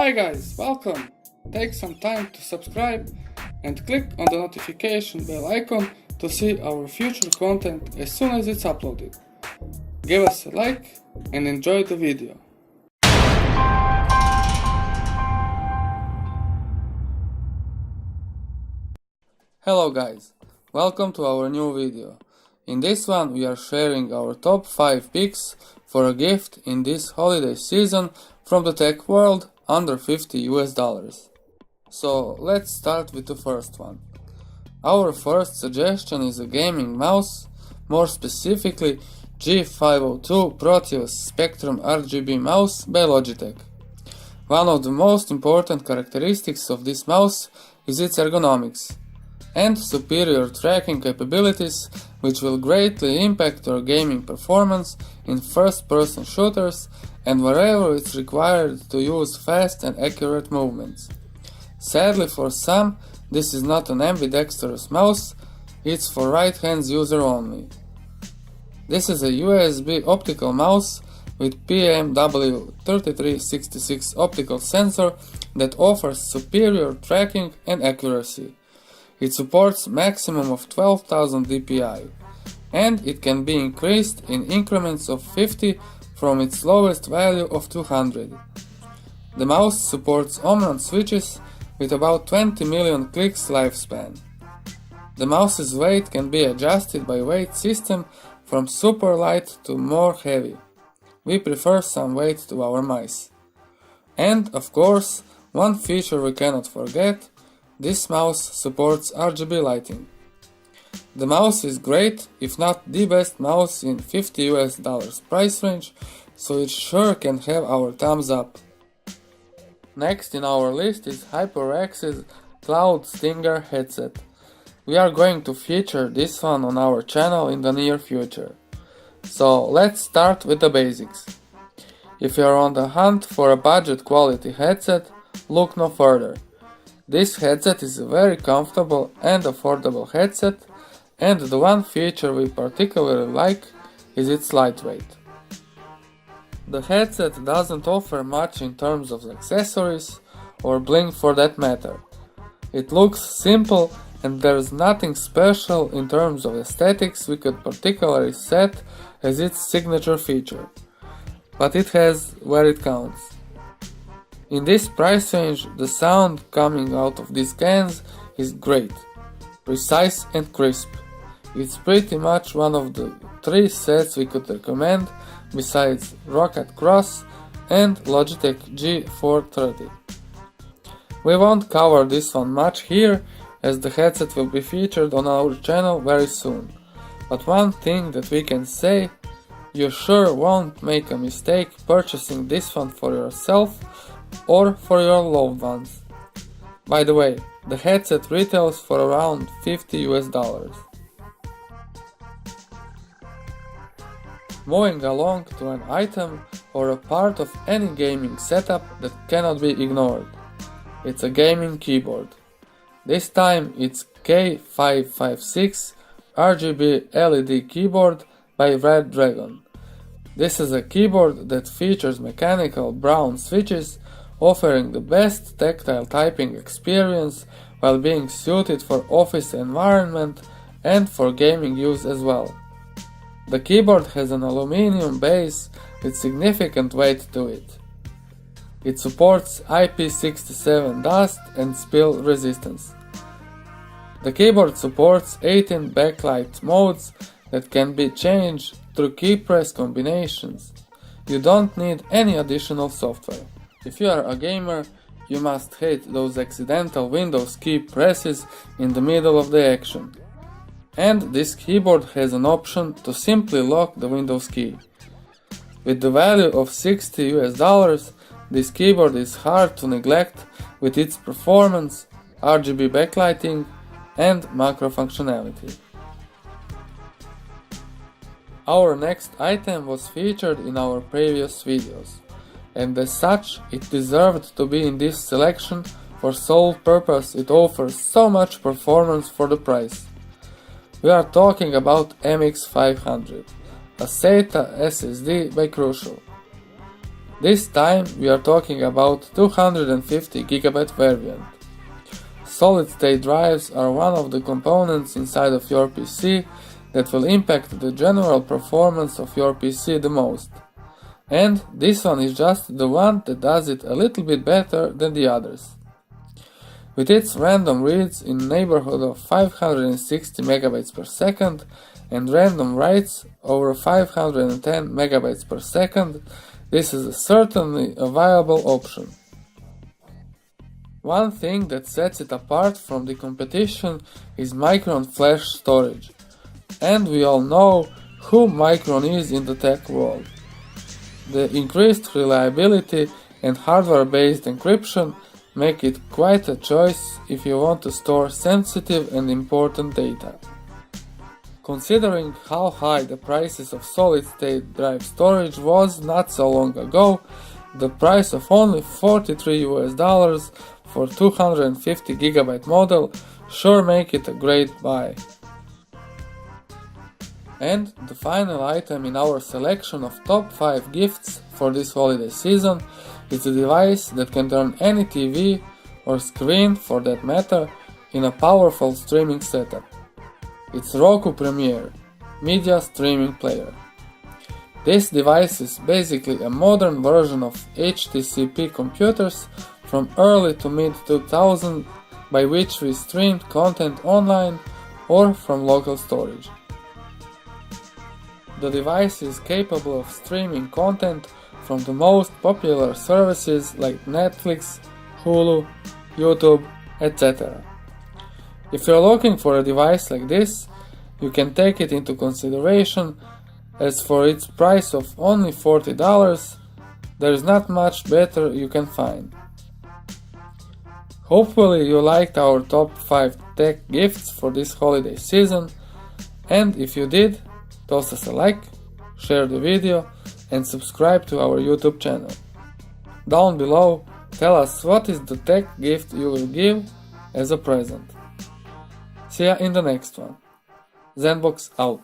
Hi guys, welcome! Take some time to subscribe and click on the notification bell icon to see our future content as soon as it's uploaded. Give us a like and enjoy the video. Hello guys, welcome to our new video. In this one we are sharing our top 5 picks for a gift in this holiday season from the tech world under $50. So let's start with the first one. Our first suggestion is a gaming mouse, more specifically G502 Proteus Spectrum RGB mouse by Logitech. One of the most important characteristics of this mouse is its ergonomics and superior tracking capabilities, which will greatly impact your gaming performance in first-person shooters and wherever it's required to use fast and accurate movements. Sadly for some, this is not an ambidextrous mouse, it's for right-hand user only. This is a USB optical mouse with PMW3366 optical sensor that offers superior tracking and accuracy. It supports maximum of 12,000 dpi, and it can be increased in increments of 50 from its lowest value of 200. The mouse supports Omron switches with about 20 million clicks lifespan. The mouse's weight can be adjusted by weight system from super light to more heavy. We prefer some weight to our mice. And of course, one feature we cannot forget, this mouse supports RGB lighting. The mouse is great, if not the best mouse in $50 price range, so it sure can have our thumbs up. Next in our list is HyperX's Cloud Stinger headset. We are going to feature this one on our channel in the near future. So let's start with the basics. If you are on the hunt for a budget quality headset, look no further. This headset is a very comfortable and affordable headset, and the one feature we particularly like is its lightweight. The headset doesn't offer much in terms of accessories or bling for that matter. It looks simple and there's nothing special in terms of aesthetics we could particularly set as its signature feature, but it has where it counts. In this price range, the sound coming out of these cans is great, precise and crisp. It's pretty much one of the 3 sets we could recommend besides Rocket Cross and Logitech G430. We won't cover this one much here as the headset will be featured on our channel very soon, but one thing that we can say, you sure won't make a mistake purchasing this one for yourself or for your loved ones. By the way, the headset retails for around $50. Moving along to an item or a part of any gaming setup that cannot be ignored. It's a gaming keyboard. This time it's K556 RGB LED keyboard by Redragon. This is a keyboard that features mechanical brown switches, offering the best tactile typing experience while being suited for office environment and for gaming use as well. The keyboard has an aluminum base with significant weight to it. It supports IP67 dust and spill resistance. The keyboard supports 18 backlight modes that can be changed through key press combinations. You don't need any additional software. If you are a gamer, you must hate those accidental Windows key presses in the middle of the action. And this keyboard has an option to simply lock the Windows key. With the value of $60, this keyboard is hard to neglect with its performance, RGB backlighting, and macro functionality. Our next item was featured in our previous videos, and as such it deserved to be in this selection for sole purpose it offers so much performance for the price. We are talking about MX500, a SATA SSD by Crucial. This time we are talking about 250GB variant. Solid-state drives are one of the components inside of your PC that will impact the general performance of your PC the most. And this one is just the one that does it a little bit better than the others. With its random reads in neighborhood of 560 megabytes per second and random writes over 510 megabytes per second, this is certainly a viable option. One thing that sets it apart from the competition is Micron flash storage. And we all know who Micron is in the tech world. The increased reliability and hardware-based encryption make it quite a choice if you want to store sensitive and important data. Considering how high the prices of solid-state drive storage was not so long ago, the price of only $43 for 250GB model sure make it a great buy. And the final item in our selection of top 5 gifts for this holiday season is a device that can turn any TV or screen for that matter in a powerful streaming setup. It's Roku Premiere, media streaming player. This device is basically a modern version of HTCP computers from early to mid 2000s by which we streamed content online or from local storage. The device is capable of streaming content from the most popular services like Netflix, Hulu, YouTube, etc. If you're looking for a device like this, you can take it into consideration, as for its price of only $40, there is not much better you can find. Hopefully you liked our top 5 tech gifts for this holiday season, and if you did, toss us a like, share the video, and subscribe to our YouTube channel. Down below, tell us what is the tech gift you will give as a present. See ya in the next one. ZenBox out.